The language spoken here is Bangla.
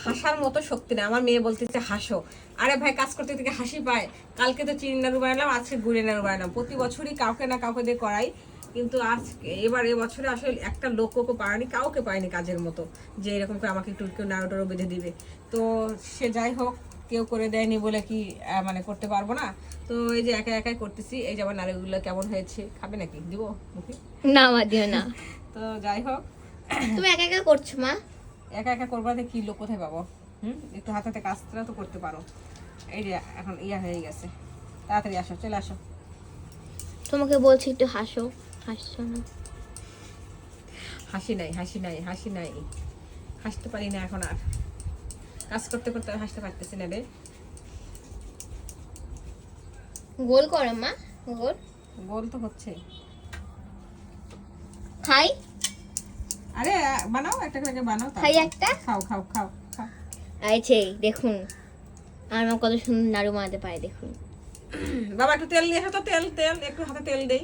হাসার মতো শক্তি নেই। আমার মেয়ে বলতেছে হাসো, আরে ভাই কাজ করতে থেকে হাসি পায়। কালকে তো চিনি নাড়ু বানালাম, আজকে গুড়ের নাড়ু বানালাম। প্রতি বছরই কাউকে না কাউকে দিয়ে করাই, কিন্তু আজকে এবার এবছরে আসলে একটা লোককে পায়নি, কাউকে পায়নি কাজের মতো যে এরকম করে আমাকে একটু কেউ নাড়ু টাড়ু বেঁধে দিবে। তো সে যাই হোক, কেউ করে দেয়নি বলে কি মানে করতে পারবো না। তো এই যে একা একাই করতেছি। এই যে আমার নাড়ুগুলো কেমন হয়েছে, খাবে নাকি? দিব মুখে? না মা দিও না। তো যাই হোক, তুমি একা একা করছো মা? একা একা করবাতে কি লোক কোথায় পাবো? একটু হাতে হাতে কাজটা তো করতে পারো। এই যে এখন ইয়া হয়ে গেছে, তাড়াতাড়ি আসো, চলে আসো। তোমাকে বলছি একটু হাসো, হাসছো না। হাসি নাই, হাসি নাই, হাসি নাই, হাসতে পারি না এখন আর। কাজ করতে করতে আর হাসতে পারতেছি না রে। গোল করো মা, গোল। গোল তো হচ্ছে। খাই, আরে বানাও, একটা করে বানাও। খাই একটা। খাও খাও খাও খাও। আইছে দেখুন আর মা কত সুন্দর নাড়ু বানাতে পারে দেখুন। বাবা একটু তেল নিয়ে এসো তো, তেল তেল একটু হাতে তেল দেই।